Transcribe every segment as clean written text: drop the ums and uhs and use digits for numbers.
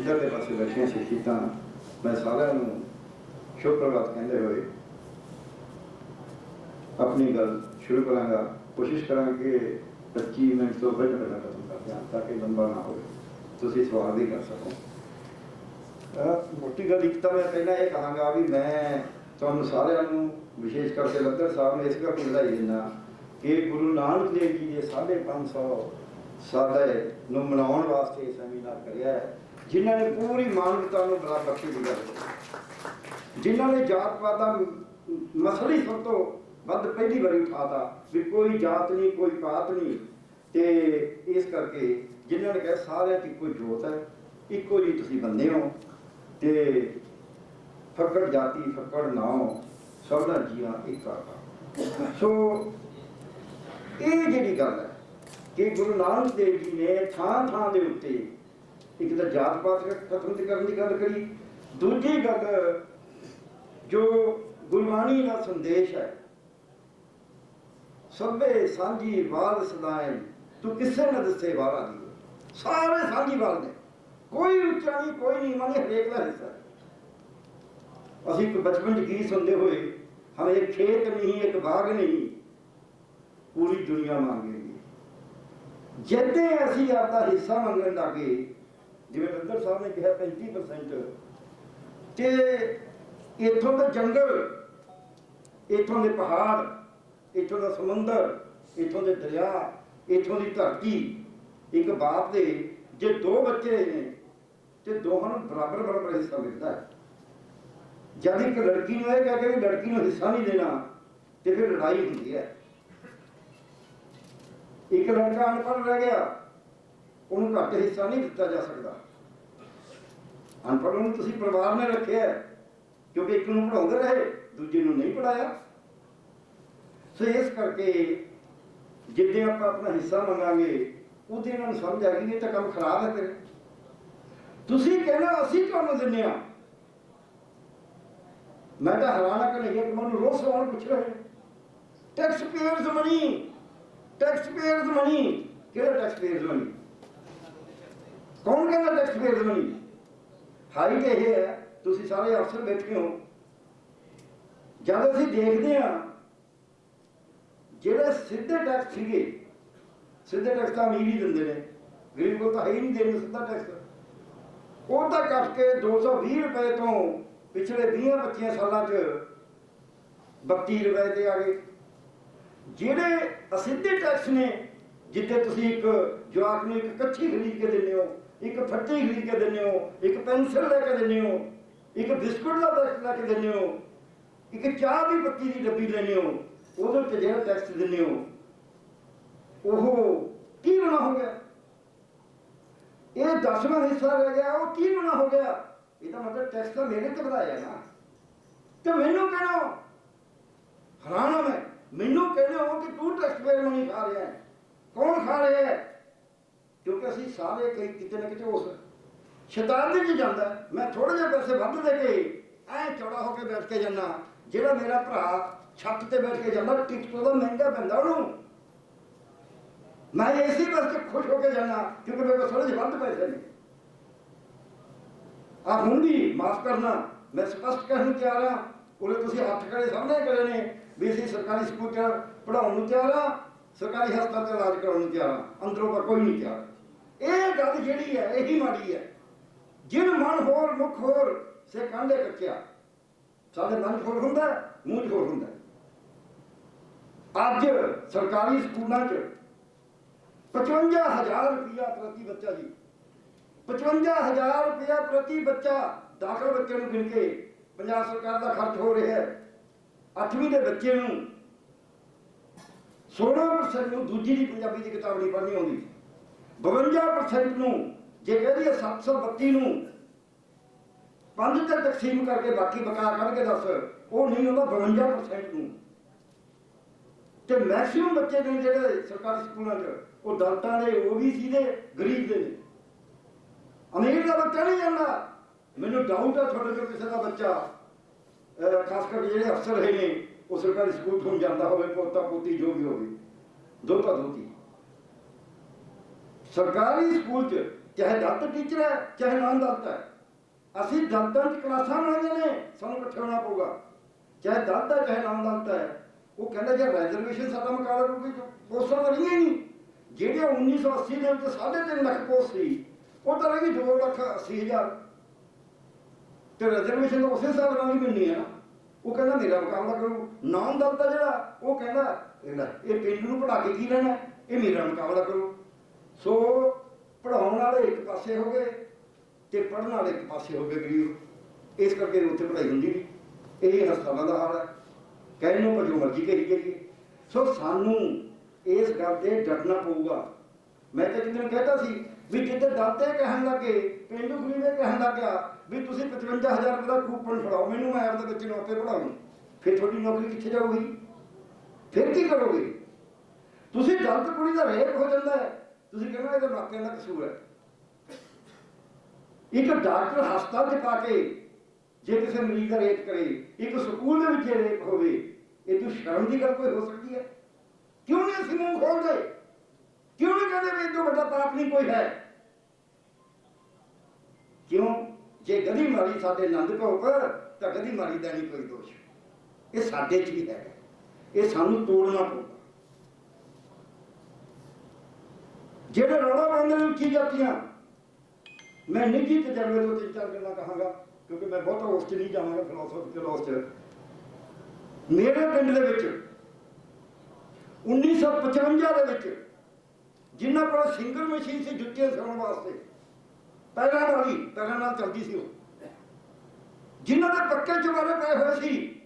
इधरले पासे बैठिया शख्सियतां मैं सारिਆਂ ਨੂੰ शुभ प्रभात कहते हुए अपनी गल शुरू करांगा। कोशिश करा कि 25 मिनट तो बढ़ खत्म कर दें ताकि लंबा ना हो, तुसीं सवाल भी कर सको। मोटी गल एक तो मैं पहला ये कहांगा भी मैं तुहानूं सारिਆਂ ਨੂੰ विशेष करके लद्दड़ साहब ने इस करके बधाई दिंदा कि गुरु नानक देव जी के 550 साल नूं मनाउण वास्ते सैमीनार करिया है, जिन्हों ने पूरी मानवता को बड़ा बख्शी दी गल, जिन्हों ने जात पात का मसला ही सब तो वध पहली बारी उठाता भी कोई जात नहीं कोई पात नहीं, तो इस करके जिन्होंने कहा सारे इको जोत है, इको जी तुसीं बंदे हो, तो फकड़ जाति फकड़ नाओ सबना जीवा एक आका। सो ये जी गल है कि गुरु नानक देव जी ने थां थां दे उत्ते एक तो जात पात खत्म करने की गल करी, दूजी गल जो गुरबाणी का संदेश है सबे सांझी वाल सदाए तू किसे न दसे वारा दी, सारे सांझी वाल ने, कोई उच्चा नहीं कोई नहीं, माने हरेक का हिस्सा है। असीं बचपन च गीत सुनते हुए हम एक खेत नहीं एक बाग नहीं पूरी दुनिया मांगेगी, जिद्दे असीं आपका हिस्सा मंगन लगे जिवें लद्दड़ साहब ने कहा 35%, ते इत्थों का जंगल इत्थों के पहाड़ इत्थों का समुंदर इत्थों के दरिया इत्थों की धरती एक बाप के जे 2 बच्चे ने तो दोनों बराबर बराबर हिस्सा मिलता है। जब एक लड़की ने कह के लड़की को हिस्सा नहीं देना तो फिर लड़ाई होती है। एक लड़का अनपढ़ रह गया उन्होंने घट हिस्सा नहीं दिता जा सकता, अनपढ़ तुसीं परिवार में रखे है क्योंकि एक पढ़ाते रहे दूजे नहीं पढ़ाया। सो इस करके जिद्दे आप अपना हिस्सा मंगांगे उदे इन्होंने समझ आ गई ये तो काम खराब है तेरे, तुसीं कहना असीं तुहानूं दिंदे आ। मैं तो हैरान है कि नहीं मैं रोज सवाल पूछ रहे tax payers money, tax payers money, केड़ा टैक्स पेयर्स मनी, कौन कहना टैक्स पेयर्स मनी? हाई तो यह है तुसीं सारे अफसर बैठे हो, जब असीं देखते हैं जिहड़े सीधे टैक्स सीगे, सीधे टैक्स तो अमीर ही दिंदे ने, गरीब को तो है ही नहीं देने सीधा टैक्स, वो तो कट के 220 रुपए तो पिछले 20-25 सालों 32 रुपए ते आ गए। जिहड़े असीधे टैक्स ने जिद्दे तुसीं एक जवाक नूं एक कच्छी खरीद के दिंदे हो, एक फट्टी खरीद के दिंदे हो, एक पेंसिल लैके दिंदे हो, एक बिस्कुट का पैकेट लैके दिंदे हो, एक चाह की पत्ती की डब्बी लेने हो, उहदे ते जिहड़ा टैक्स दिंदे हो ओह की गुना हो गया? ये 10वां हिस्सा रह गया वो की गुना हो गया? ਇਹਦਾ मतलब टैक्स तो मेरे ते ਵਧਾਇਆ ना, तो मैनू कहना हैरान मैं, मैनू कहने हो कि तू टैक्स पेयर नहीं खा रहा है, कौन खा रहा है? क्योंकि असीं सारे कई किते ना किते उस शताब्दी च जाता है। मैं थोड़े जे पैसे वध दे के ऐ चौड़ा होकर बैठ के जाना, जिहड़ा मेरा भरा छत ते बैठ के जाता टिकट तो महंगा पैंदा उहनूं, मैं इसी वास्ते खुश होकर जाना क्योंकि मेरे को थोड़े जे वध पैसे ने। आप हूँ भी माफ करना मैं स्पष्ट कहने तैयार हाँ, उन्हें तुसीं हत्थ खड़े सामने करे ने भी असीं सरकारी स्कूल च पढ़ाउण नूं तैयार हाँ, सरकारी हस्पताल च इलाज कराउण नूं तैयार हाँ, अंदरों पर कोई नहीं तैयार। ये गल जिहड़ी है यही माड़ी है, जिन मन होर मुख होर से कांडे कच्चा, साडे मन होर हुंदा मूंह होर हुंदा। अज सरकारी स्कूलों च 55,000 रुपया प्रति बच्चा जी, 55,000 रुपया प्रति बच्चा दाखिल बच्चे को गिन के पंजाब सरकार का खर्च हो रहा है। 8वीं के बच्चे 16% दूजी की पंजाबी की किताब नहीं पढ़नी आती, 52% जे कह दिए 732 5 तक तकसीम करके बाकी बका करके दस वो नहीं आता 52%। तो मैक्सीमम बच्चे ने जो सरकारी स्कूलों वो दलितां दे OBC दे गरीब दे अमीर का बच्चा नहीं जाता। मैनू डाउट है थोड़े जो किसी का बच्चा खास कर जो अफसर है वो सरकारी स्कूल तो जाता हो, पोता पोती जो भी होगी दोता दोती। सरकारी स्कूल च ਚਾਹੇ ਦਲਿਤ ਟੀਚਰ ਹੈ ਚਾਹੇ ਨਾਨ ਦਲਿਤ ਹੈ। ਅਸੀਂ ਦਲਿਤਾਂ 'ਚ ਕਲਾਸਾਂ ਬਣਾਈਆਂ ਨੇ, ਸਾਨੂੰ ਇਕੱਠੇ ਹੋਣਾ ਪਊਗਾ, ਚਾਹੇ ਦਲਿਤ ਹੈ ਚਾਹੇ ਨਾਨ ਦਲਿਤ ਹੈ। ਉਹ ਕਹਿੰਦਾ ਜੇ ਰੈਜ਼ਰਵੇਸ਼ਨ ਸਾਡਾ ਮੁਕਾਬਲਾ ਕਿਉਂਕਿ ਪੋਸਟਾਂ ਤਾਂ ਰਹੀਆਂ ਹੀ ਨਹੀਂ, ਜਿਹੜੀਆਂ 1980 ਦੇ ਵਿੱਚ 3.5 ਲੱਖ ਪੋਸਟ ਸੀ ਉਹ ਤਾਂ ਰਹਿ ਗਈ 2,80,000, ਤੇ ਰੈਜ਼ਰਵੇਸ਼ਨ ਤਾਂ ਉਸੇ ਹਿਸਾਬ ਨਾਲ ਹੀ ਮਿਲਣੀ ਹੈ ਨਾ। ਉਹ ਕਹਿੰਦਾ ਮੇਰਾ ਮੁਕਾਬਲਾ ਕਰੂ। ਨਾਨ ਦਲਿਤ ਆ ਜਿਹੜਾ ਉਹ ਕਹਿੰਦਾ ਇਹ ਪਿੰਡ ਨੂੰ ਪੜ੍ਹਾ ਕੇ ਕੀ ਲੈਣਾ, ਇਹ ਮੇਰਾ ਮੁਕਾਬਲਾ ਕਰੂ। ਸੋ ਪੜ੍ਹਾਉਣ ਵਾਲੇ ਇੱਕ ਪਾਸੇ ਹੋ ਗਏ ਤੇ ਪੜ੍ਹਨ ਵਾਲੇ ਇੱਕ ਪਾਸੇ ਹੋ ਗਏ ਗਰੀਬ। ਇਸ ਕਰਕੇ ਉੱਥੇ ਪੜ੍ਹਾਈ ਹੁੰਦੀ ਨਹੀਂ। ਇਹ ਹਸਪਤਾਲਾਂ ਦਾ ਹਾਲ ਹੈ, ਕਹਿਣ ਨੂੰ ਪਰ ਜੋ ਮਰਜ਼ੀ ਕਹੀ ਜਾਈਏ। ਸੋ ਸਾਨੂੰ ਇਸ ਗੱਲ ਤੇ ਡਰਨਾ ਪਊਗਾ। ਮੈਂ ਤਾਂ ਕਿਤੇ ਨੂੰ ਕਹਿਤਾ ਸੀ ਵੀ ਜਿੱਥੇ ਦਾਤੇ ਕਹਿਣ ਲੱਗੇ, ਪੇਂਡੂ ਗਰੀਬ ਇਹ ਕਹਿਣ ਲੱਗ ਗਿਆ ਵੀ ਤੁਸੀਂ 55,000 ਰੁਪਏ ਦਾ ਕੂਪਨ ਫੜਾਓ ਮੈਨੂੰ, ਮੈਂ ਆਪਦੇ ਬੱਚੇ ਨੂੰ ਆਪੇ ਪੜ੍ਹਾਉਂ। ਫਿਰ ਤੁਹਾਡੀ ਨੌਕਰੀ ਕਿੱਥੇ ਜਾਊਗੀ? ਫਿਰ ਕੀ ਕਰੋਗੇ? ਤੁਸੀਂ ਦਲਿਤ ਕੁੜੀ ਦਾ ਰੇਪ ਹੋ ਜਾਂਦਾ ਹੈ, ਤੁਸੀਂ ਕਹਿੰਦੇ ਇਹਦੇ ਮਾਪਿਆਂ ਦਾ ਕਸੂਰ ਹੈ। ਇੱਕ ਡਾਕਟਰ ਹਸਪਤਾਲ 'ਚ ਪਾ ਕੇ ਜੇ ਕਿਸੇ ਮਰੀਜ਼ ਦਾ ਰੇਪ ਕਰੇ, ਇੱਕ ਸਕੂਲ ਦੇ ਵਿੱਚ ਰੇਪ ਹੋਵੇ, ਇਹ ਤੋਂ ਸ਼ਰਮ ਦੀ ਗੱਲ ਕੋਈ ਹੋ ਸਕਦੀ ਹੈ? ਕਿਉਂ ਨਹੀਂ ਅਸੀਂ ਮੂੰਹ ਖੋਲਦੇ? ਕਿਉਂ ਨਹੀਂ ਕਹਿੰਦੇ ਵੀ ਇਹ ਤੋਂ ਵੱਡਾ ਪਾਪ ਨਹੀਂ ਕੋਈ ਹੈ? ਕਿਉਂ? ਜੇ ਗਦੀ ਮਾਰੀ ਸਾਡੇ ਨੰਦ ਕੋ ਉੱਪਰ ਤਾਂ ਗਦੀ ਮਾਰੀ ਦਾ ਨਹੀਂ ਕੋਈ ਦੋਸ਼। ਇਹ ਸਾਡੇ 'ਚ ਹੀ ਹੈ, ਇਹ ਸਾਨੂੰ ਤੋੜਨਾ ਪਊਗਾ। ਜਿਹੜੇ ਰੌਲਾ ਪਾਉਂਦੇ ਨੇ ਉੱਚੀ ਜਾਤੀਆਂ, ਮੈਂ ਨਿੱਜੀ ਤਜਰਬੇ ਤੋਂ 3-4 ਗੱਲਾਂ ਕਹਾਂਗਾ ਕਿਉਂਕਿ ਮੈਂ ਬਹੁਤਾ ਉਸ 'ਚ ਨਹੀਂ ਜਾਵਾਂਗਾ ਫਿਲਾਸਫੀਕਲ ਉਸ 'ਚ। ਮੇਰੇ ਪਿੰਡ ਦੇ ਵਿੱਚ 1955 ਦੇ ਵਿੱਚ ਜਿਨ੍ਹਾਂ ਕੋਲ ਸਿੰਗਲ ਮਸ਼ੀਨ ਸੀ ਜੁੱਤੀਆਂ ਸਿਉਣ ਵਾਸਤੇ, ਪੈਰਾਂ ਵਾਲੀ, ਪੈਰਾਂ ਨਾਲ ਚੱਲਦੀ ਸੀ, ਉਹ ਜਿਨ੍ਹਾਂ ਦੇ ਪੱਕੇ ਚੁਬਾਰੇ ਪਏ ਹੋਏ ਸੀ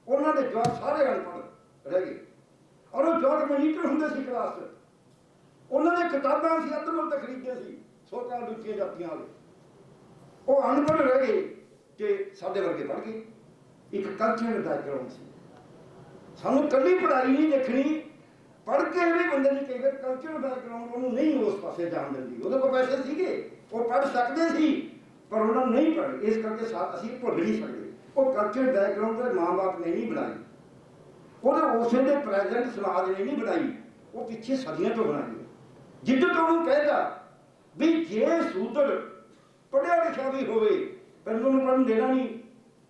ਉਹਨਾਂ ਦੇ ਜਵਾਬ ਸਾਰੇ ਅਨਪੜ੍ਹ ਰਹਿ ਗਏ। ਔਰ ਉਹ ਜਵਾਬ ਮੋਨੀਟਰ ਹੁੰਦੇ ਸੀ ਕਲਾਸ 'ਚ, ਉਹਨਾਂ ਦੀਆਂ ਕਿਤਾਬਾਂ ਅਸੀਂ ਅੱਧ ਤੇ ਖਰੀਦਦੇ ਸੀ ਸੋ-ਕਾਲ ਉੱਚੀਆਂ ਜਾਤੀਆਂ ਵਾਲੇ। ਉਹ ਅਨਪੜ੍ਹ ਰਹਿ ਗਏ ਤੇ ਸਾਡੇ ਵਰਗੇ ਪੜ੍ਹ ਗਏ। ਇੱਕ ਕਲਚਰਲ ਬੈਕਗਰਾਉਂਡ ਸੀ। ਸਾਨੂੰ ਇਕੱਲੀ ਪੜ੍ਹਾਈ ਨਹੀਂ ਦੇਖਣੀ, ਪੜ੍ਹ ਕੇ ਵੀ ਬੰਦੇ ਦੀ ਕਈ ਵਾਰ ਕਲਚਰਲ ਬੈਕਗਰਾਉਂਡ ਉਹਨੂੰ ਨਹੀਂ ਉਸ ਪਾਸੇ ਜਾਣ ਦਿੰਦੀ। ਉਹਦੇ ਕੋਲ ਪੈਸੇ ਸੀਗੇ, ਉਹ ਪੜ੍ਹ ਸਕਦੇ ਸੀ, ਪਰ ਉਹਨਾਂ ਨੂੰ ਨਹੀਂ ਪੜ੍ਹੇ। ਇਸ ਕਰਕੇ ਅਸੀਂ ਭੁੱਲ ਨਹੀਂ ਸਕਦੇ। ਉਹ ਕਲਚਰਲ ਬੈਕਗਰਾਉਂਡ ਦੇ ਮਾਂ-ਬਾਪ ਨੇ ਨਹੀਂ ਬਣਾਈ, ਉਹਦੇ ਉਸੇ ਦੇ ਪ੍ਰੈਜ਼ੈਂਟ ਸਮਾਜ ਨੇ ਨਹੀਂ ਬਣਾਈ, ਉਹ ਪਿੱਛੇ ਸਦੀਆਂ ਤੋਂ ਬਣਾਈ। ਜਿੱਦੋਂ ਤੋਂ ਉਹਨੂੰ ਕਹਿਤਾ ਵੀ ਜੇ ਸੂਦਰ ਪੜ੍ਹਿਆ ਲਿਖਿਆ ਵੀ ਹੋਵੇ ਪਰ ਉਹਨੂੰ ਪੜ੍ਹਨ ਦੇਣਾ ਨਹੀਂ,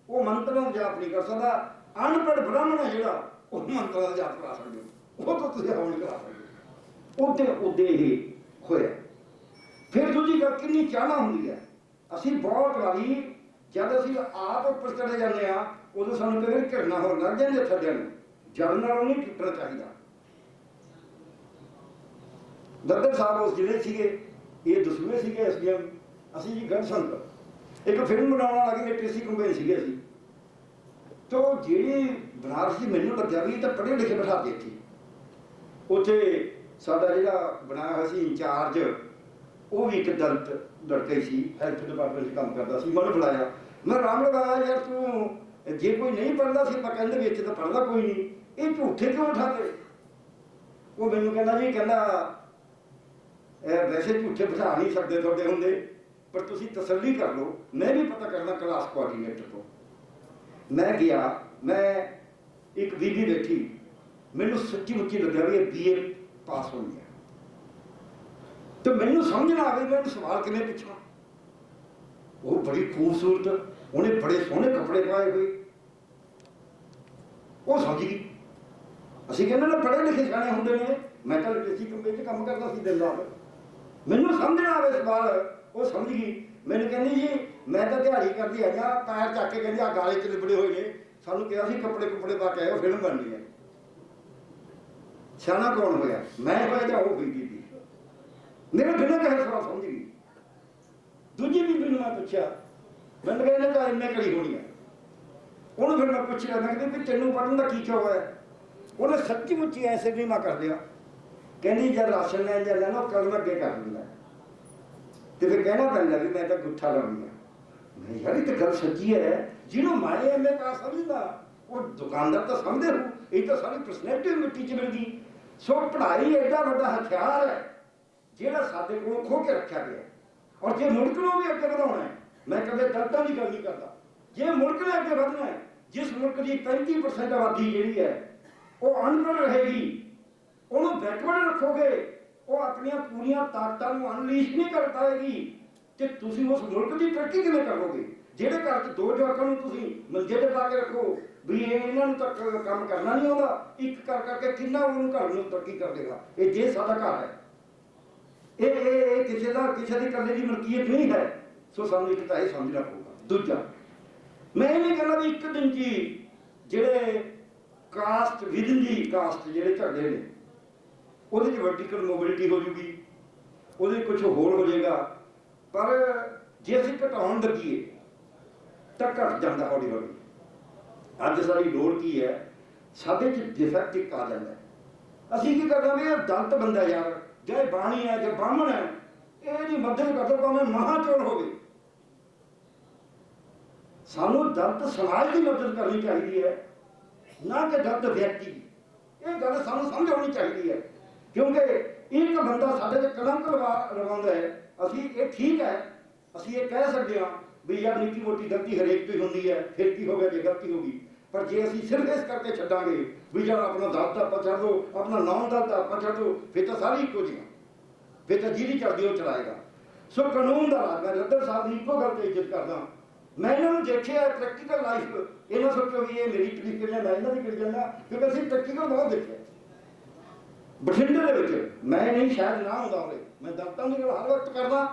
ਉਹ ਮੰਤਰਾਂ ਦਾ ਜਾਪ ਨਹੀਂ ਕਰ ਸਕਦਾ। ਅਨਪੜ੍ਹ ਬ੍ਰਾਹਮਣ ਹੈ ਜਿਹੜਾ, ਉਹ ਮੰਤਰਾਂ ਦਾ ਜਾਪ ਕਰਾ ਸਕਦੇ ਹੋ, ਉਹ ਤੋਂ ਤੁਸੀਂ ਹੌਲ ਨਹੀਂ ਕਰਾ ਸਕਦੇ। ਉਹਦੇ ਇਹ ਹੋਇਆ। ਫਿਰ ਦੂਜੀ ਗੱਲ ਕਿੰਨੀ ਚਾਹਨਾ ਹੁੰਦੀ ਹੈ। ਅਸੀਂ ਬਹੁਤ ਵਾਰੀ ਜਦ ਅਸੀਂ ਆਪ ਉੱਪਰ ਚੜੇ ਜਾਂਦੇ ਹਾਂ ਉਦੋਂ ਸਾਨੂੰ ਕਦੇ ਘਿਰਨਾ ਹੋਣ ਲੱਗ ਜਾਂਦੇ ਥੱਲੇ ਨੂੰ। ਜਲ ਨਾਲੋਂ ਨਹੀਂ ਟੁੱਟਣਾ ਚਾਹੀਦਾ। ਦਰਦ ਸਾਹਿਬ ਉਸ ਜ਼ਿਲ੍ਹੇ ਸੀਗੇ, ਇਹ ਦਸਵੇਂ ਸੀਗੇ SDM, ਅਸੀਂ ਜੀ ਗੜ ਸੰਤ ਇੱਕ ਫਿਲਮ ਬਣਾਉਣ ਵਾਲਾ ਕਿ ਟੇਸੀ ਕੰਪੇਨ ਸੀਗੇ ਅਸੀਂ। ਤੋ ਜਿਹੜੀ ਬਨਾਰਸ ਦੀ ਮੈਨੂੰ ਲੱਗਿਆ ਵੀ ਤਾਂ ਪੜ੍ਹੇ ਲਿਖੇ ਬਿਠਾ ਦੇ ਇੱਥੇ। ਉੱਥੇ ਸਾਡਾ ਜਿਹੜਾ ਬਣਾਇਆ ਹੋਇਆ ਸੀ ਇੰਚਾਰਜ, ਉਹ ਵੀ ਇੱਕ ਦਲਿਤ ਲੜਕਾ ਸੀ, ਹੈਲਥ ਡਿਪਾਰਟਮੈਂਟ 'ਚ ਕੰਮ ਕਰਦਾ ਸੀ। ਮੈਨੂੰ ਬੁਲਾਇਆ, ਮੈਂ ਰਾਮ ਲਗਾਇਆ ਯਾਰ ਤੂੰ ਜੇ ਕੋਈ ਨਹੀਂ ਪੜ੍ਹਦਾ ਸੀ ਆਪਾਂ ਕਹਿੰਦੇ ਵੀ ਇੱਥੇ ਤਾਂ ਪੜ੍ਹਦਾ ਕੋਈ ਨਹੀਂ, ਇਹ ਝੂਠੇ ਕਿਉਂ ਉਠਾਦੇ? ਉਹ ਮੈਨੂੰ ਕਹਿੰਦਾ ਜੀ, ਕਹਿੰਦਾ ਵੈਸੇ ਝੂਠੇ ਬਿਠਾ ਨਹੀਂ ਸਕਦੇ ਤੁਹਾਡੇ ਹੁੰਦੇ, ਪਰ ਤੁਸੀਂ ਤਸੱਲੀ ਕਰ ਲਓ, ਮੈਂ ਵੀ ਪਤਾ ਕਰਨਾ ਕਲਾਸ ਕੋਆਰਡੀਨੇਟਰ ਤੋਂ। ਮੈਂ ਗਿਆ, ਮੈਂ ਇੱਕ ਬੀਬੀ ਬੈਠੀ, ਮੈਨੂੰ ਸੱਚੀ ਮੁੱਚੀ ਲੱਗਿਆ ਵੀ ਇਹ BA ਪਾਸ ਹੋਈ ਹੈ। ਤੇ ਮੈਨੂੰ ਸਮਝ ਨਾ ਆਵੇ ਮੈਂ ਸਵਾਲ ਕਿਵੇਂ ਪੁੱਛਾਂ। ਉਹ ਬੜੀ ਖੂਬਸੂਰਤ, ਉਹਨੇ ਬੜੇ ਸੋਹਣੇ ਕੱਪੜੇ ਪਾਏ ਹੋਏ, ਉਹ ਸਮਝ ਗਈ। ਅਸੀਂ ਕਹਿੰਦੇ ਨਾ ਪੜ੍ਹੇ ਲਿਖੇ ਸਿਆਣੇ ਹੁੰਦੇ ਨੇ। ਮੈਂ ਤਾਂ ਟੇਸੀ ਕੰਪਨੀ 'ਚ ਕੰਮ ਕਰਦਾ ਸੀ ਦਿਨ ਰਾਤ, ਮੈਨੂੰ ਸਮਝ ਨਾ ਆਵੇ ਸਵਾਲ, ਉਹ ਸਮਝ ਗਈ। ਮੈਨੂੰ ਕਹਿੰਦੀ ਜੀ ਮੈਂ ਤਾਂ ਦਿਹਾੜੀ ਕਰਦੀ ਆਈਆਂ, ਪੈਰ ਚੱਕ ਕੇ ਕਹਿੰਦੀ ਆ ਗਾਲੇ 'ਚ ਲਿਬੜੇ ਹੋਏ ਨੇ, ਸਾਨੂੰ ਕਿਹਾ ਸੀ ਕੱਪੜੇ ਪਾ ਕੇ ਆਇਓ ਫਿਲਮ ਬਣਨੀ ਹੈ। ਸਿਆਣਾ ਕੌਣ ਹੋਇਆ, ਮੈਂ ਹੋਇਆ ਜਾਂ ਉਹ ਹੋਈ ਬੀਬੀ? ਮੇਰੇ ਬਿਨਾਂ ਕਹੇ ਸਵਾਲ ਸਮਝ ਗਈ। ਦੂਜੀ ਬੀਬੀ ਨੂੰ ਮੈਂ ਪੁੱਛਿਆ, ਮੈਨੂੰ ਕਹਿੰਦੇ ਤਾਂ ਇੰਨੇ ਕੜੀ ਹੋਣੀ ਹੈ। ਉਹਨੂੰ ਫਿਰ ਮੈਂ ਪੁੱਛਿਆ, ਮੈਂ ਕਹਿੰਦੀ ਵੀ ਤੈਨੂੰ ਪੜ੍ਹਨ ਦਾ ਕੀ ਚਾਅ ਹੈ? ਉਹਨੇ ਸੱਚੀ ਮੁੱਚੀ ਐਸੇ ਨਹੀਂ ਮੈਂ ਕਰ ਲਿਆ। ਕਹਿੰਦੀ ਜਦ ਰਾਸ਼ਨ ਲੈਣ ਜਾਂਦਾ ਨਾ ਕਦਮ ਅੱਗੇ ਕਰ ਦਿੰਦਾ ਤੇ ਫਿਰ ਕਹਿਣਾ ਪੈਂਦਾ ਵੀ ਮੈਂ ਤਾਂ ਗੁੱਠਾ ਲਾਉਣੀ ਆ। ਮੈਂ ਯਾਰ ਇਹ ਤਾਂ ਗੱਲ ਸੱਚੀ ਹੈ। ਜਿਹਨੂੰ ਮਾਏ ਐਵੇਂ ਕਾ ਸਮਝਦਾ ਉਹ ਦੁਕਾਨਦਾਰ ਤਾਂ ਸਮਝਦੇ ਹੋ। ਇਹ ਤਾਂ ਸਾਰੀ ਪਰਸਨੈਲਿਟੀ ਮਿੱਟੀ 'ਚ ਮਿਲ ਗਈ। ਸੋ ਪੜ੍ਹਾਈ ਐਡਾ ਵੱਡਾ ਹਥਿਆਰ ਹੈ ਜਿਹੜਾ ਸਾਡੇ ਕੋਲ ਖੋਹ ਕੇ ਰੱਖਿਆ ਗਿਆ। ਔਰ ਜੇ ਮੁਲਕ ਨੂੰ ਵੀ ਅੱਗੇ ਵਧਾਉਣਾ ਹੈ, ਮੈਂ ਕਦੇ ਦਲਿਤਾਂ ਦੀ ਗੱਲ ਨਹੀਂ ਕਰਦਾ, ਜੇ ਮੁਲਕ ਨੇ ਅੱਗੇ ਵਧਣਾ ਹੈ, ਜਿਸ ਮੁਲਕ ਦੀ 35% ਆਬਾਦੀ ਜਿਹੜੀ ਹੈ ਉਹ ਅਨਪੜ੍ਹ ਰਹੇਗੀ, ਉਹਨੂੰ ਬੈਕਵਰਡ ਰੱਖੋਗੇ ਉਹ ਆਪਣੀਆਂ ਪੂਰੀਆਂ ਤਾਕਤਾਂ ਨੂੰ ਅਨਲੀਸ਼ ਨਹੀਂ ਕਰ ਪਾਏਗੀ ਤੇ ਤੁਸੀਂ ਉਸ ਮੁਲਕ ਦੀ ਤਰੱਕੀ ਕਿਵੇਂ ਕਰੋਗੇ? ਜਿਹੜੇ ਘਰ 'ਚ 2 ਜਵਾਕਾਂ ਨੂੰ ਤੁਸੀਂ ਮੰਜੇ ਤੇ ਪਾ ਕੇ ਰੱਖੋ ਵੀ ਇਹਨਾਂ ਨੂੰ ਤਾਂ ਕੰਮ ਕਰਨਾ ਨਹੀਂ ਆਉਂਦਾ, ਇੱਕ ਕਰ ਕਰਕੇ ਕਿੰਨਾ ਉਹਨੂੰ ਘਰ ਨੂੰ ਤਰੱਕੀ ਕਰ ਦੇਗਾ। ਇਹ ਜੇ ਸਾਡਾ ਘਰ ਹੈ, ਇਹ ਕਿਸੇ ਦੀ ਇਕੱਲੇ ਦੀ ਮਲਕੀਅਤ ਨਹੀਂ ਹੈ। ਸੋ ਸਾਨੂੰ ਇੱਕ ਤਾਂ ਇਹ ਸਮਝਣਾ ਪਊਗਾ। ਦੂਜਾ, ਮੈਂ ਇਹ ਨਹੀਂ ਕਹਿੰਦਾ ਵੀ ਇੱਕ ਦਿਨ 'ਚ ਜਿਹੜੇ ਕਾਸਟ ਵਿਦਨ ਦੀ ਕਾਸਟ ਜਿਹੜੇ ਝਗੜੇ ਨੇ ਉਹਦੇ 'ਚ ਵਰਟੀਕਲ ਮੋਬਿਲਿਟੀ ਹੋ ਜੂਗੀ, ਉਹਦੇ ਕੁਝ ਹੋਰ ਹੋ ਜਾਏਗਾ, ਪਰ ਜੇ ਅਸੀਂ ਘਟਾਉਣ ਲੱਗੀਏ ਤਾਂ ਘਟ ਜਾਂਦਾ ਹੌਲੀ ਹੌਲੀ। ਅੱਜ ਸਾਡੀ ਲੋੜ ਕੀ ਹੈ? ਸਾਡੇ 'ਚ ਡਿਫੈਕਟ ਇੱਕ ਆ ਜਾਂਦਾ। ਅਸੀਂ ਕੀ ਕਰਦਾ ਵੀ ਇਹ ਦਲਿਤ ਬੰਦਾ ਯਾਰ, ਜਾਂ ਇਹ ਬਾਣੀ ਹੈ ਜਾਂ ਬਾਹਮਣ ਹੈ, ਇਹਦੀ ਮਦਦ ਕਰਦਾ ਭਾਵੇਂ ਮਹਾਂਚੋਰ ਹੋਵੇ। ਸਾਨੂੰ ਦਲਿਤ ਸਮਾਜ ਦੀ ਮਦਦ ਕਰਨੀ ਚਾਹੀਦੀ ਹੈ, ਨਾ ਕਿ ਦਲਿਤ ਵਿਅਕਤੀ ਦੀ। ਇਹ ਗੱਲ ਸਾਨੂੰ ਸਮਝ ਆਉਣੀ ਚਾਹੀਦੀ ਹੈ, ਕਿਉਂਕਿ ਇੱਕ ਬੰਦਾ ਸਾਡੇ 'ਤੇ ਕਲੰਕ ਲਗਾਉਂਦਾ ਹੈ। ਅਸੀਂ ਇਹ ਠੀਕ ਹੈ, ਅਸੀਂ ਇਹ ਕਹਿ ਸਕਦੇ ਹਾਂ ਵੀ ਯਾਰ ਨਿੱਕੀ ਮੋਟੀ ਗਲਤੀ ਹਰੇਕ ਤੋਂ ਹੀ ਹੁੰਦੀ ਹੈ, ਫਿਰ ਕੀ ਹੋ ਗਿਆ ਜੇ ਗਲਤੀ ਹੋ ਗਈ। ਪਰ ਜੇ ਅਸੀਂ ਸਿਰਫ ਇਸ ਕਰਕੇ ਛੱਡਾਂਗੇ ਵੀ ਯਾਰ ਆਪਣਾ ਦਲਿਤ ਆਪਾਂ ਛੱਡ ਦਿਓ, ਆਪਣਾ ਨਾਮ ਦਲਿਤ ਆਪਾਂ ਛੱਡ ਦਿਓ, ਫਿਰ ਤਾਂ ਸਾਰੀ ਇੱਕੋ ਜਿਹੀ, ਫਿਰ ਤਾਂ ਜਿਹਦੀ ਚੜਦੀ ਉਹ ਚਲਾਏਗਾ। ਸੋ ਕਾਨੂੰਨ ਦਾ ਰਾਜ, ਮੈਂ ਰੱਦਰ ਸਾਹਿਬ ਦੀ ਇੱਕੋ ਗੱਲ ਤੇ ਇੱਜ਼ਤ ਕਰਦਾ। ਮੈਂ ਇਹਨਾਂ ਨੂੰ ਦੇਖਿਆ ਪ੍ਰੈਕਟੀਕਲ ਲਾਈਫ, ਇਹ ਨਾ ਸੋਚੋ ਵੀ ਇਹ ਮੇਰੀ ਤਰੀਕੇ ਨਾਲ ਮੈਂ ਇਹਨਾਂ ਦੀ ਕਰੀ ਜਾਂਦਾ, ਕਿਉਂਕਿ ਅਸੀਂ ਪ੍ਰੈਕਟੀਕਲ ਬਹੁਤ ਦੇਖਿਆ। ਬਠਿੰਡੇ ਦੇ ਵਿੱਚ ਮੈਂ ਨਹੀਂ ਸ਼ਾਇਦ ਨਾ ਹੁੰਦਾ ਹੋਵੇ, ਮੈਂ ਦਲਿਤਾਂ ਦੀ ਗੱਲ ਹਰ ਵਕਤ ਕਰਦਾ।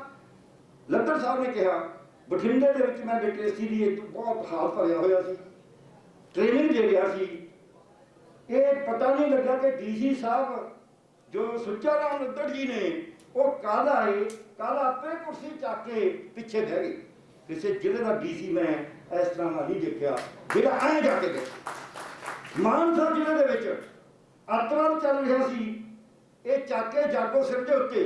ਲੱਦਰ ਸਾਹਿਬ ਨੇ ਕਿਹਾ ਬਠਿੰਡੇ ਦੇ ਵਿੱਚ ਮੈਂ ਲਿਟਰੇਸੀ ਦੀ ਇੱਕ ਬਹੁਤ ਹਾਲ ਭਰਿਆ ਹੋਇਆ ਸੀ, ਟ੍ਰੇਨਿੰਗ ਦੇ ਰਿਹਾ ਸੀ। ਇਹ ਪਤਾ ਨਹੀਂ ਲੱਗਾ ਕਿ ਡੀਸੀ ਸਾਹਿਬ ਜੋ ਸੁੱਚਾ ਰਾਮ ਲੱਦਰ ਜੀ ਨੇ, ਉਹ ਕੱਲ੍ਹ ਆਏ, ਕੱਲ੍ਹ ਆਪੇ ਕੁਰਸੀ ਚੱਕ ਕੇ ਪਿੱਛੇ ਬਹਿ ਗਏ। ਕਿਸੇ ਜ਼ਿਲ੍ਹੇ ਦਾ ਡੀਸੀ ਮੈਂ ਇਸ ਤਰ੍ਹਾਂ ਦਾ ਨਹੀਂ ਦੇਖਿਆ ਜਿਹੜਾ ਐਂ ਜਾ ਕੇ ਗਿਆ। ਮਾਨਸਾ ਜ਼ਿਲ੍ਹੇ ਦੇ ਵਿੱਚ ਅੱਤਵਾਦ ਚੱਲ ਰਿਹਾ ਸੀ, ਇਹ ਚੱਕ ਕੇ ਜਾਗੋ ਸਿਰ ਦੇ ਉੱਤੇ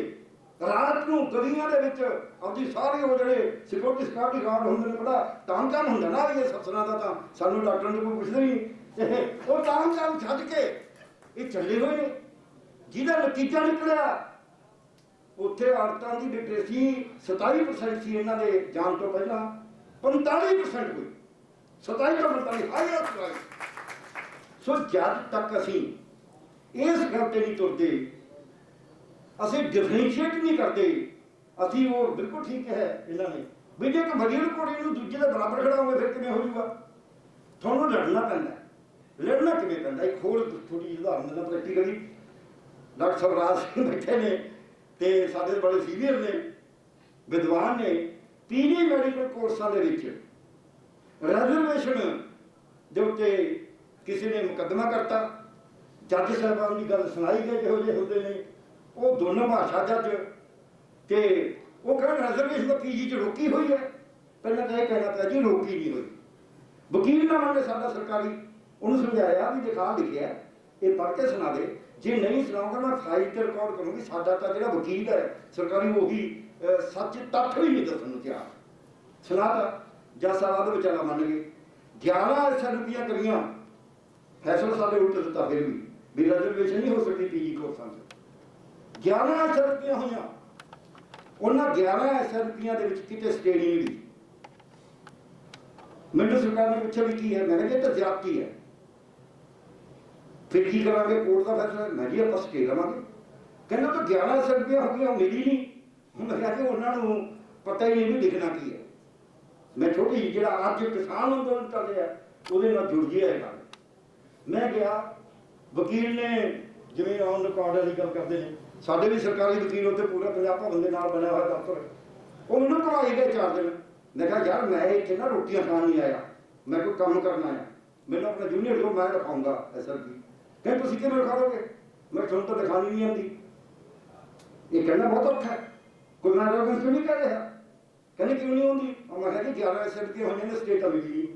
ਰਾਤ ਨੂੰ ਗਲੀਆਂ ਦੇ ਵਿੱਚ ਆਪਦੀ ਸਾਰੇ ਉਹ ਜਿਹੜੇ ਸਿਕਿਉਰਿਟੀ ਗਾਰਡ ਹੁੰਦੇ ਨੇ, ਬੜਾ ਤਾਮ-ਝਾਮ ਹੁੰਦਾ ਨਾ ਇਹ ਸਫਸਰਾਂ ਦਾ, ਤਾਂ ਸਾਨੂੰ ਡਾਕਟਰਾਂ ਨੂੰ ਕੋਈ ਪੁੱਛਦੇ ਨਹੀਂ। ਉਹ ਤਾਮ-ਝਾਮ ਛੱਡ ਕੇ ਇਹ ਚੱਲੇ ਹੋਏ ਨੇ, ਜਿਹਦਾ ਨਤੀਜਾ ਨਿਕਲਿਆ ਉੱਥੇ ਔਰਤਾਂ ਦੀ ਲਿਟਰੇਸੀ 27% ਸੀ ਇਹਨਾਂ ਦੇ ਜਾਣ ਤੋਂ ਪਹਿਲਾਂ, 45% ਹੋਈ। 27 ਤੋਂ 45 ਹਾਈ। ਸੋ ਜਦ ਤੱਕ ਅਸੀਂ ਇਸ ਗੱਲ ਤੇ ਨਹੀਂ ਤੁਰਦੇ, ਅਸੀਂ ਡਿਫਰੈਂਸ਼ੀਏਟ ਨਹੀਂ ਕਰਦੇ, ਅਸੀਂ ਉਹ ਬਿਲਕੁਲ ਠੀਕ ਹੈ ਇਹਨਾਂ ਨੇ ਵੀ ਜੇ ਇੱਕ ਵਜ਼ੀਰ ਘੋੜੀ ਨੂੰ ਦੂਜੇ ਦੇ ਬਰਾਬਰ ਖੜਾ ਹੋਵੇ ਫਿਰ ਕਿਵੇਂ ਹੋ ਜੂਗਾ? ਤੁਹਾਨੂੰ ਲੜਨਾ ਪੈਂਦਾ। ਲੜਨਾ ਕਿਵੇਂ ਪੈਂਦਾ? ਇੱਕ ਹੋਰ ਥੋੜੀ ਜਿਹੀ ਉਦਾਹਰਨ ਦੇਣਾ ਪ੍ਰੈਕਟੀਕਲੀ। ਡਾਕਟਰ ਸਵਰਾਜ ਸਿੰਘ ਬੈਠੇ ਨੇ ਤੇ ਸਾਡੇ ਬੜੇ ਸੀਨੀਅਰ ਨੇ, ਵਿਦਵਾਨ ਨੇ। ਪੀਜੀ ਮੈਡੀਕਲ ਕੋਰਸਾਂ ਦੇ ਵਿੱਚ ਰੈਜ਼ਰਵੇਸ਼ਨ ਦੇ ਉੱਤੇ ਕਿਸੇ ਨੇ ਮੁਕੱਦਮਾ ਕਰਤਾ, ਜੱਜ ਸਾਹਿਬਾਨ ਦੀ ਗੱਲ ਸੁਣਾਈ ਗਈ ਜਿਹੋ ਜਿਹੇ ਹੁੰਦੇ ਨੇ, ਉਹ ਦੋਨੋਂ ਭਾਸ਼ਾ ਜੱਜ, ਤੇ ਉਹ ਕਹਿੰਦੇ ਰੈਜ਼ਰਵੇਸ਼ਨ ਤਾਂ ਪੀਜੀ 'ਚ ਰੋਕੀ ਹੋਈ ਹੈ। ਪਹਿਲਾਂ ਤਾਂ ਇਹ ਕਹਿਣਾ ਪਿਆ ਜੀ ਰੋਕੀ ਨਹੀਂ ਹੋਈ। ਵਕੀਲ ਨਾ ਮੰਨੇ ਸਾਡਾ ਸਰਕਾਰੀ, ਉਹਨੂੰ ਸਮਝਾਇਆ ਵੀ ਦਿਖਾ ਲਿਖਿਆ, ਇਹ ਪੜ੍ਹ ਕੇ ਸੁਣਾ ਦੇ, ਜੇ ਨਹੀਂ ਸੁਣਾਉਂਗਾ ਮੈਂ ਫਾਈਲ ਤੇ ਰਿਕਾਰਡ ਕਰੂੰਗੀ। ਸਾਡਾ ਤਾਂ ਜਿਹੜਾ ਵਕੀਲ ਹੈ ਸਰਕਾਰੀ, ਉਹੀ ਸੱਚ ਤੱਥ ਵੀ ਨਹੀਂ ਦੱਸਣ ਨੂੰ ਤਿਆਰ। ਸੁਣਾਤਾ, ਜੱਜ ਸਾਹਿਬ ਦਾ ਵਿਚਾਰਾ ਮੰਨ ਗਏ। 11 SLPਆਂ ਕਰੀਆਂ, ਫੈਸਲਾ ਸਾਡੇ ਉਲਟ ਦਿੱਤਾ ਫਿਰ ਵੀ ਰੈਜ਼ਰਵੇਸ਼ਨ ਨਹੀਂ ਹੋ ਸਕਦੀ ਪੀਜੀ ਕੋਰਸਾਂ 'ਚ। 11 SLPਆਂ ਹੋਈਆਂ, ਉਹਨਾਂ 11 SLPਆਂ ਦੇ ਵਿੱਚ ਕਿਤੇ ਸਟੇ ਨਹੀਂ ਮਿਲੀ। ਮੈਨੂੰ ਸਰਕਾਰ ਨੇ ਪੁੱਛਿਆ ਵੀ ਕੀ ਹੈ, ਮੈਂ ਕਿਹਾ ਇਹ ਤਾਂ ਜ਼ਿਆਦਤੀ ਹੈ। ਫਿਰ ਕੀ ਕਰਾਂਗੇ? ਕੋਰਟ ਦਾ ਫੈਸਲਾ। ਮੈਂ ਜੀ ਆਪਾਂ ਸਟੇ ਲਵਾਂਗੇ। ਕਹਿੰਦਾ ਤਾਂ 11 SLPਆਂ ਹੋ ਗਈਆਂ, ਮਿਲੀ ਨਹੀਂ। ਹੁਣ ਮੈਂ ਕਿਹਾ ਕਿ ਉਹਨਾਂ ਨੂੰ ਪਤਾ ਹੀ ਨਹੀਂ ਵੀ ਲਿਖਣਾ ਕੀ ਹੈ। ਮੈਂ ਛੋਟੀ ਜਿਹੀ ਜਿਹੜਾ ਅੱਜ ਕਿਸਾਨ ਅੰਦੋਲਨ ਚੱਲ ਰਿਹਾ ਉਹਦੇ ਨਾਲ ਜੁੜ ਗਿਆ ਇਹ ਗੱਲ। ਮੈਂ ਗਿਆ, ਵਕੀਲ ਨੇ ਜਿਵੇਂ ਔਨ ਰਿਕਾਰਡ ਵਾਲੀ ਗੱਲ ਕਰਦੇ ਨੇ, ਸਾਡੇ ਵੀ ਸਰਕਾਰੀ ਵਕੀਲ ਉੱਥੇ ਪੂਰਾ ਪੰਜਾਬ ਭਵਨ ਦੇ ਨਾਲ ਬਣਿਆ ਹੋਇਆ ਦਫ਼ਤਰ, ਉਹ ਮੈਨੂੰ ਘੁਮਾਈ ਗਏ 4 ਦਿਨ। ਮੈਂ ਕਿਹਾ ਯਾਰ ਮੈਂ ਇੱਥੇ ਨਾ ਰੋਟੀਆਂ ਖਾਣ ਨਹੀਂ ਆਇਆ, ਮੈਂ ਕੋਈ ਕੰਮ ਕਰਨਾ ਆਇਆ, ਮੈਨੂੰ ਆਪਣਾ ਜੂਨੀਅਰ ਜੋ ਮੈਂ ਲਿਖਾਊਂਗਾ SLP। ਕਹਿੰਦੇ ਤੁਸੀਂ ਕਿਵੇਂ ਲਿਖਾ ਦੋਗੇ? ਮੈਂ ਤੁਹਾਨੂੰ ਤਾਂ ਲਿਖਾਣੀ ਨਹੀਂ ਆਉਂਦੀ। ਇਹ ਕਹਿਣਾ ਬਹੁਤ ਔਖਾ ਹੈ, ਕੋਈ ਮੈਂ ਰੋਗਨ ਕਿਉਂ ਨਹੀਂ ਕਹਿ ਰਿਹਾ? ਕਹਿੰਦੇ ਕਿਉਂ ਨਹੀਂ ਆਉਂਦੀ? ਮੈਂ ਕਿਹਾ ਜੀ 11 SLP ਹੋਈਆਂ ਨੇ, ਸਟੇਟ ਮਿਲੀ ਨਹੀਂ।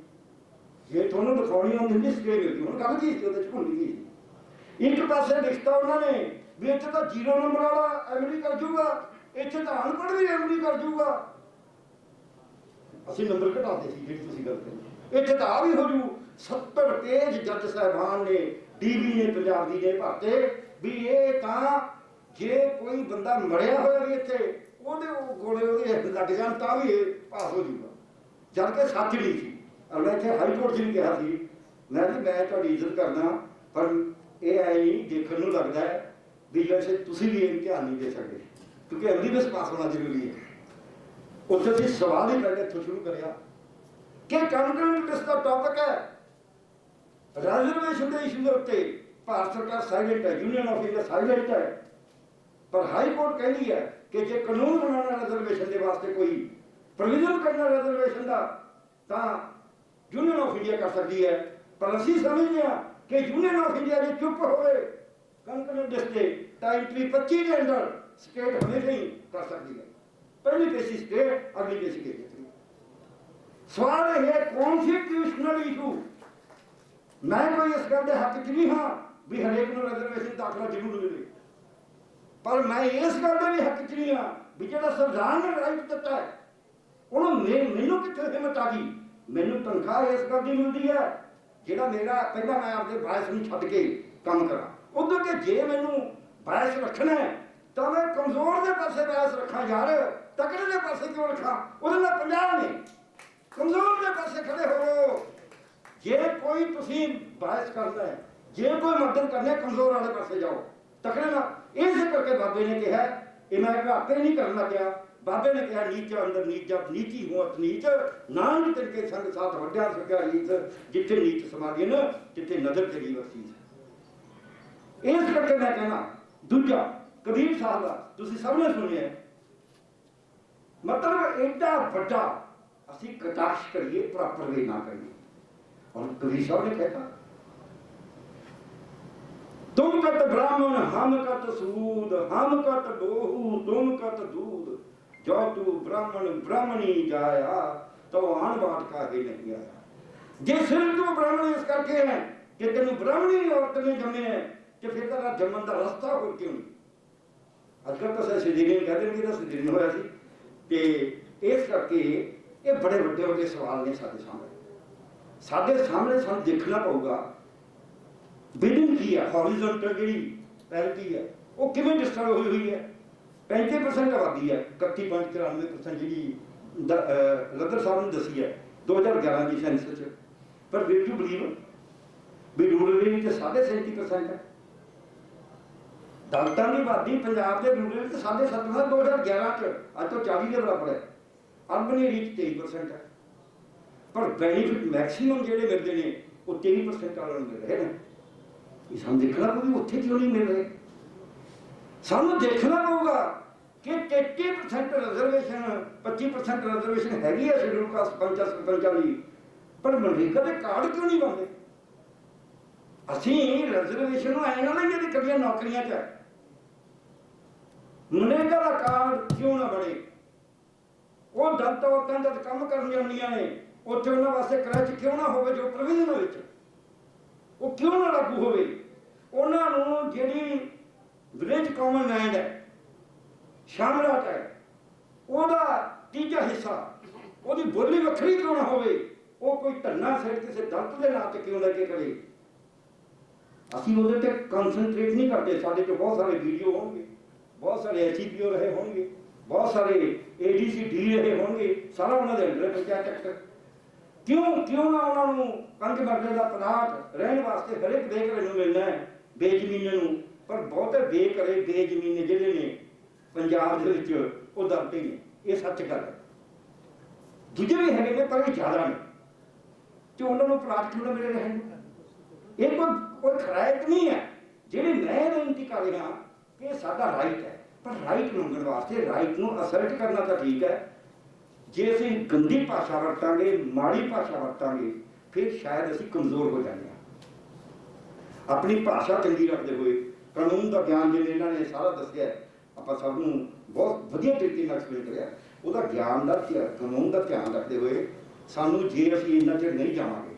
ਜੇ ਤੁਹਾਨੂੰ ਦਿਖਾਉਣੀ ਆਉਂਦੀ ਨਹੀਂ ਸਟੇ ਮਿਲਦੀ। ਹੁਣ ਗੱਲ ਕੀ ਸੀ ਉਹਦੇ 'ਚ? ਭੁੱਲ ਗਈ। ਇੱਕ ਪਾਸੇ ਲਿਖਤਾ ਉਹਨਾਂ ਨੇ ਵੀ ਇੱਥੇ ਤਾਂ 0 ਨੰਬਰ ਵਾਲਾ ਐਮਡੀ ਕਰ ਜੂਗਾ, ਇੱਥੇ ਤਾਂ ਅਨਪੜ੍ਹ ਵੀ ਐਮਡੀ ਕਰ ਜੂਗਾ। ਅਸੀਂ ਨੰਬਰ ਘਟਾਉਂਦੇ ਸੀ ਜਿਹੜੀ ਤੁਸੀਂ ਗੱਲ ਕਰੀ। ਇੱਥੇ ਤਾਂ ਆ ਵੀ ਹੋ ਜੂ। 70 ਪੇਜ ਜੱਜ ਸਾਹਿਬਾਨ ਨੇ, DB ਨੇ, ਪੰਜਾਬ ਦੀ ਨੇ ਭਰਤੇ ਵੀ ਇਹ ਤਾਂ ਜੇ ਕੋਈ ਬੰਦਾ ਮਰਿਆ ਹੋਇਆ ਵੀ ਇੱਥੇ ਉਹਦੇ ਗੋਲੇ ਉਹਦੇ ਲੱਗ ਜਾਣ ਤਾਂ ਵੀ ਇਹ ਪਾਸ ਹੋ ਜੂਗਾ, ਜਦ ਕਿ ਸੱਚ ਨਹੀਂ ਸੀ। ਮੈਂ ਇੱਥੇ ਹਾਈ ਕੋਰਟ 'ਚ ਵੀ ਕਿਹਾ ਸੀ, ਮੈਂ ਜੀ ਮੈਂ ਤੁਹਾਡੀ ਇੱਜ਼ਤ ਕਰਦਾ, ਪਰ ਇਹ ਐ ਨਹੀਂ ਦੇਖਣ ਨੂੰ ਲੱਗਦਾ ਹੈ भी वैसे तुसीं भी ਇਹ ध्यान नहीं दे सकते क्योंकि MBBS पास होना जरूरी है। ਉੱਥੇ ਅਸੀਂ सवाल ही पहले इत्थों शुरू करिया कि कॉन्करेंट लिस्ट का टॉपिक है रिजर्वेशन के इशू के उत्ते भारत सरकार साइलेंट है, यूनियन ऑफ इंडिया साइलेंट है, पर हाई कोर्ट कहती है कि जो कानून बनाना रिजर्वेशन के वास्ते कोई प्रोविजन करना रिजर्वेशन का तो यूनियन ऑफ इंडिया कर सकती है। पर असी समझते हैं कि यूनियन ऑफ इंडिया जो चुप होवे कॉन्करेंट लिस्ट से तो एंट्री 25 के अंदर स्टेट हमेशा ही कर सकती है। पहली पेशी स्टेट, अगली पेशी केंद्र। सवाल है कॉन्स्टिट्यूशनल इशू, मैं कोई इस गल के हक च नहीं हाँ भी हरेक को रिजर्वेशन दाखला जरूर मिले, पर मैं इस गल के भी हक च नहीं हाँ भी जो संविधान ने राइट दिता है उन्होंने मैनू कितने हिम्मत आ गई, मैनू तनख्वाह इस गल की मिलती है जोड़ा मेरा पहला मैं अपने बायस में छड्ड के काम करा, उधर के जे मैनू बायस रखना है तो मैं कमजोर के पासे बायस रखा यार, तकड़े के पासे क्यों रखा, उहदे नाल 50 ने कमजोर के पासे खड़े हो। जे कोई तुसी बायस करता है, जे कोई मदद करने कमजोर वाले पासे जाओ, तकड़े ना इस करके बाबे ने कहा, ये मैं आपे नहीं करना गया, बाबे ने कहा नीच अंदर नीच नीची हो अत नीच नानक तिनके संग साथ वड्या सकिया रीत, जिथे नीच समागे न जिथे नजर तेरी बसीस। इस करके मैं कहना दूजा कबीर साहब का तुसी सबने सुनिया, मतलब एडा वड्डा असी कटाक्ष करिए प्रॉपर वे ना करिए। और कबीर साहब ने कहता तुम कत ब्राह्मण हम कत सूद, हम कत दोहू तुम कत दूध, जो तू ब्राह्मण ब्राह्मणी जाया तो आन बाट का ही नहीं आया। जे सिर्फ तू ब्राह्मण इस करके है कि तेन ब्राह्मणी औरत ने जमे है कि फिर तेरा जमन का रास्ता हो क्यों नहीं। अजकल तो सिद्धि कह देंगे तो सिद्धि नहीं होया सी ते इस करके ये बड़े बड़े बड़े सवाल ने साडे सामने सानू देखना पऊगा बिल्डिंग की है हॉरिजॉन्टल जी पैरिटी है वो किवें डिस्टर्ब हुई है। 35% आबादी है, 31.93% जी लदर साहब ने दसी है 2011 की सेंसस, पर विल यू बिलीव भी रूरल एरिया 37.5% है। दलितां की आबादी पंजाब के रूरल एरिया 7.5 2011 अज तो 40 के बराबर है, अर्बन एरिया 23% है, पर बेनीफिट मैक्सीमम जो मिलते हैं वो 23% वालों मिल रहे हैं। ये सानू देखना पड़ेगा उत्थे क्यों नहीं मिल रहे, सानू देखना पड़ेगा कि 33% रिजर्वेशन 25% रिजर्वेशन हैगी है शेड्यूल कास्ट पंचां सरपंचां लई, पर मनरेगा के कार्ड क्यों नहीं बनते। असी रिजर्वेशन ऐ ना लईए कि कड़ियां नौकरियां च मनरेगा का कार्ड क्यों ना बने। वो दलित औरतां जद काम करन जांदियां ने उत्थे उन्हां वास्ते क्रच क्यों ना होवे, जो प्रोविजन विच वो क्यों ना लागू होवे। उन्हां नूं जिहड़ी विलेज कॉमन लैंड है शामलाट है ਉਹਦਾ ਤੀਜਾ ਹਿੱਸਾ ਉਹਦੀ ਬੋਲੀ ਵੱਖਰੀ ਕਿਉਂ ਨਾ ਹੋਵੇ, ਉਹ ਕੋਈ ਧੰਨਾ ਸਿਰ ਕਿਸੇ ਦਲਿਤ ਦੇ ਨਾਂ ਤੇ ਕਿਉਂ ਲੈ ਕੇ ਕਰੇ। ਅਸੀਂ ਉਹਦੇ ਤੇ ਕਨਸੈਂਟਰੇਟ ਨਹੀਂ ਕਰਦੇ। ਸਾਡੇ ਤੋਂ ਬਹੁਤ ਸਾਰੇ ਵੀਡੀਓ ਹੋਣਗੇ, ਬਹੁਤ ਸਾਰੇ SCPO ਰਹੇ ਹੋਣਗੇ, ਬਹੁਤ ਸਾਰੇ ADCD ਰਹੇ ਹੋਣਗੇ, ਸਾਰਾ ਉਹਨਾਂ ਦੇ ਅੰਦਰ ਪੰਚਾਇਤ ਐਕਟ ਕਿਉਂ ਨਾ ਉਹਨਾਂ ਨੂੰ 5 ਮਰਲੇ ਦਾ ਪਲਾਟ ਰਹਿਣ ਵਾਸਤੇ ਹਰੇਕ ਬੇਘਰੇ ਨੂੰ ਮਿਲਣਾ ਹੈ, ਬੇਜ਼ਮੀਨੇ ਨੂੰ। ਪਰ ਬਹੁਤੇ ਬੇਘਰੇ ਬੇਜ਼ਮੀਨੇ ਜਿਹੜੇ ਨੇ पंजाब ਦੇ ਵਿੱਚ ਉਹ ਦਰਤੇ ਨੇ, ਇਹ ਸੱਚ ਗੱਲ ਹੈ। ਦੂਜੇ ਵੀ ਹੈਗੇ ਨੇ ਪਰ ਇਹ ਜ਼ਿਆਦਾ ਨੇ ਤੇ ਉਹਨਾਂ ਨੂੰ ਪਲਾਟ ਕਿਉਂ ਨਾ ਮਿਲ ਰਹੇ ਹਨ। ਇਹ ਕੋਈ ਖਰਾਇਤ ਨਹੀਂ ਹੈ। ਜਿਹੜੀ ਮੈਂ ਬੇਨਤੀ ਕਰ ਰਿਹਾ ਕਿ ਇਹ ਸਾਡਾ ਰਾਈਟ ਹੈ, ਪਰ ਰਾਈਟ ਮੰਗਣ ਵਾਸਤੇ ਰਾਈਟ ਨੂੰ ਅਸਰਟ ਕਰਨਾ ਤਾਂ ਠੀਕ ਹੈ। ਜੇ ਅਸੀਂ ਗੰਦੀ ਭਾਸ਼ਾ ਵਰਤਾਂਗੇ, ਮਾੜੀ ਭਾਸ਼ਾ ਵਰਤਾਂਗੇ, ਫਿਰ ਸ਼ਾਇਦ ਅਸੀਂ ਕਮਜ਼ੋਰ ਹੋ ਜਾਂਦੇ ਹਾਂ। ਆਪਣੀ ਭਾਸ਼ਾ ਚੰਗੀ ਰੱਖਦੇ ਹੋਏ ਕਾਨੂੰਨ ਦਾ ਗਿਆਨ ਜਿਵੇਂ ਇਹਨਾਂ ਨੇ ਸਾਰਾ ਦੱਸਿਆ, ਆਪਾਂ ਸਭ ਨੂੰ ਬਹੁਤ ਵਧੀਆ ਤਰੀਕੇ ਨਾਲ ਐਕਸਪਲੇਨ ਕਰਿਆ, ਉਹਦਾ ਗਿਆਨ ਦਾ ਕਾਨੂੰਨ ਦਾ ਧਿਆਨ ਰੱਖਦੇ ਹੋਏ ਸਾਨੂੰ ਜੇ ਅਸੀਂ ਇੰਨਾ ਚਿਰ ਨਹੀਂ ਜਾਵਾਂਗੇ,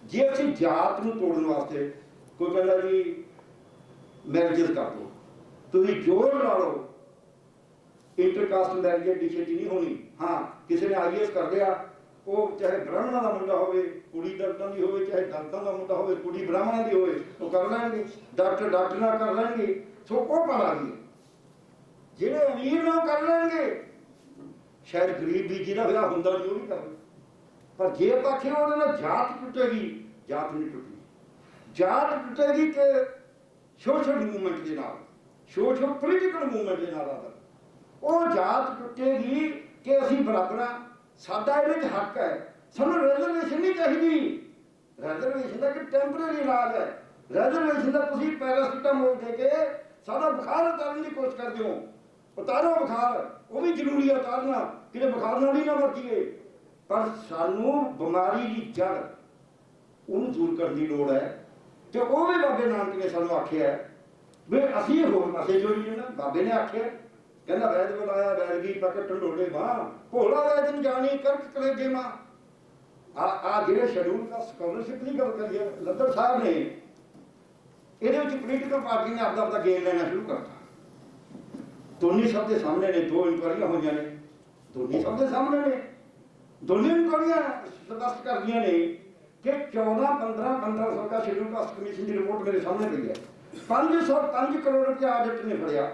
ਜੇ ਅਸੀਂ ਜਾਤ ਨੂੰ ਤੋੜਨ ਵਾਸਤੇ ਕੋਈ ਕਹਿੰਦਾ ਜੀ ਮੈਰਿਜਸ ਕਰ ਦਿਓ, ਤੁਸੀਂ ਜ਼ੋਰ ਲਾ ਲਓ ਇੰਟਰਕਾਸਟ ਮੈਰਿਜ ਏਡੀ ਛੇਤੀ ਨਹੀਂ ਹੋਣੀ। ਹਾਂ ਕਿਸੇ ਨੇ IAS ਕਰ ਲਿਆ, ਉਹ ਚਾਹੇ ਬ੍ਰਾਹਮਣਾਂ ਦਾ ਮੁੰਡਾ ਹੋਵੇ ਕੁੜੀ ਦਲਿਤਾਂ ਦੀ ਹੋਵੇ, ਚਾਹੇ ਦਲਿਤਾਂ ਦਾ ਮੁੰਡਾ ਹੋਵੇ ਕੁੜੀ ਬ੍ਰਾਹਮਣਾਂ ਦੀ ਹੋਵੇ, ਉਹ ਕਰ ਲੈਣਗੇ। ਡਾਕਟਰ ਨਾਲ ਕਰ ਲੈਣਗੇ, ਸੋ ਉਹ ਪਾ ਲਾਂਗੇ। ਜਿਹੜੇ ਅਮੀਰ ਨਾਲ ਕਰ ਲੈਣਗੇ, ਸ਼ਾਇਦ ਗਰੀਬ ਵੀ ਜਿਹਦਾ ਵਿਆਹ ਹੁੰਦਾ ਨਹੀਂ ਉਹ ਵੀ ਕਰਵੇ। ਪਰ ਜੇ ਆਪਾਂ ਆਖੀਏ ਉਹਦੇ ਨਾਲ ਜਾਤ ਟੁੱਟੇਗੀ, ਜਾਤ ਨਹੀਂ ਟੁੱਟਣੀ। ਜਾਤ ਟੁੱਟੇਗੀ ਕਿ ਸੋਸ਼ਲ ਮੂਵਮੈਂਟ ਦੇ ਨਾਲ, ਸੋਸ਼ਲ ਪੋਲੀਟੀਕਲ ਮੂਵਮੈਂਟ ਦੇ ਨਾਲ ਆਦਰ, ਉਹ ਜਾਤ ਟੁੱਟੇਗੀ ਕਿ ਅਸੀਂ ਬਰਾਬਰ ਹਾਂ, ਸਾਡਾ ਇਹਦੇ 'ਚ ਹੱਕ ਹੈ, ਸਾਨੂੰ ਰਿਜ਼ਰਵੇਸ਼ਨ ਨਹੀਂ ਚਾਹੀਦੀ। ਰਿਜ਼ਰਵੇਸ਼ਨ ਦਾ ਕਿ ਟੈਂਪਰੇਰੀ ਇਲਾਜ ਹੈ। ਰਿਜ਼ਰਵੇਸ਼ਨ ਦਾ ਤੁਸੀਂ ਪੈਰਾਸੀਟਾਮੋਲ ਦੇ ਕੇ ਸਾਡਾ ਬੁਖਾਰ ਉਤਾਰਨ ਦੀ ਕੋਸ਼ਿਸ਼ ਕਰਦੇ ਹੋ। ਉਤਾਰੋ ਬੁਖਾਰ, ਉਹ ਵੀ ਜ਼ਰੂਰੀ ਹੈ ਉਤਾਰਨਾ, ਕਿਤੇ ਬੁਖਾਰ ਨਾਲ ਹੀ ਨਾ ਵਰਤੀਏ। ਪਰ ਸਾਨੂੰ ਬਿਮਾਰੀ ਦੀ ਜੜ ਉਹਨੂੰ ਦੂਰ ਕਰਨ ਦੀ ਲੋੜ ਹੈ। ਤੇ ਉਹ ਵੀ ਬਾਬੇ ਨਾਨਕ ਨੇ ਸਾਨੂੰ ਆਖਿਆ ਵੀ ਅਸੀਂ ਹੋਰ ਪਾਸੇ ਜੋੜੀਏ ਨਾ। ਬਾਬੇ ਨੇ ਆਖਿਆ, ਕਹਿੰਦਾ ਵੈਦ ਬੁਲਾਇਆ ਵੈਦਗੀ ਪਕੜ ਢੰਡੋਲੇ ਮਾਂ, ਭੋਲਾ ਵੈਦਨ ਜਾਣੀ ਕਰਕ ਕਲੇਗੇ ਮਾਂ। ਆ ਜਿਹੜੇ ਸ਼ਡਿਊਲ ਦਾ ਸਕਾਲਰਸ਼ਿਪ ਦੀ ਗੱਲ ਕਰੀਏ, ਲੱਦਰ ਸਾਹਿਬ ਨੇ ਇਹਦੇ ਵਿੱਚ ਪੋਲੀਟੀਕਲ ਪਾਰਟੀ ਨੇ ਆਪਦਾ ਗੇਮ ਲੈਣਾ ਸ਼ੁਰੂ ਕਰਤਾ। ਧੋਨੀ ਸਾਹਿਬ ਦੇ ਸਾਹਮਣੇ ਨੇ 2 ਇਨਕੁਆਰੀਆਂ ਹੋਈਆਂ ਨੇ, ਧੋਨੀ ਸਾਹਿਬ ਦੇ ਸਾਹਮਣੇ ਨੇ ਦੋਨੇ ਇਨਕੁਆਰੀਆਂ ਸਪਸ਼ਟ ਕਰਦੀਆਂ ਨੇ ਕਿ 14-15 ਦਾ ਸ਼ਡਿਊਲ ਕਾਸਟ ਕਮਿਸ਼ਨ ਦੀ ਰਿਪੋਰਟ ਮੇਰੇ ਸਾਹਮਣੇ ਪਈ ਹੈ। 505 ਕਰੋੜ ਰੁਪਇਆ ਆਡਿਟ ਨੇ ਫੜਿਆ।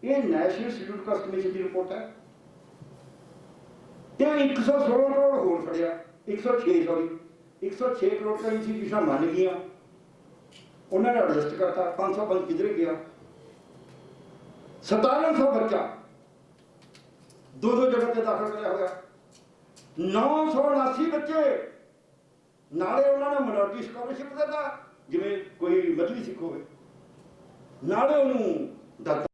ਇਹ ਨੈਸ਼ਨਲ ਸ਼ਡਿਊਲ ਕਾਸਟ ਕਮਿਸ਼ਨ ਦੀ ਰਿਪੋਰਟ ਹੈ। ਤੇ 116 ਕਰੋੜ ਹੋਰ ਫੜਿਆ, 106 ਕਰੋੜ ਤਾਂ ਇੰਸਟੀਟਿਊਸ਼ਨਾਂ ਮੰਨ ਗਈਆਂ, ਉਹਨਾਂ ਨੇ ਐਡਜਸਟ ਕਰਤਾ। 505 ਕਿਧਰੇ ਗਿਆ। 1700 ਬੱਚਾ 2 ਜਗ੍ਹਾ ਤੇ ਦਾਖਲ ਕਰਿਆ ਹੋਇਆ। 979 ਬੱਚੇ ਨਾਲੇ ਉਹਨਾਂ ਨੇ ਮਿਨੋਰਟੀ ਸਕਾਲਰਸ਼ਿਪ ਦਿੱਤਾ, ਜਿਵੇਂ ਕੋਈ ਮਜਬੀ ਸਿੱਖ ਹੋਵੇ, ਨਾਲੇ ਉਹਨੂੰ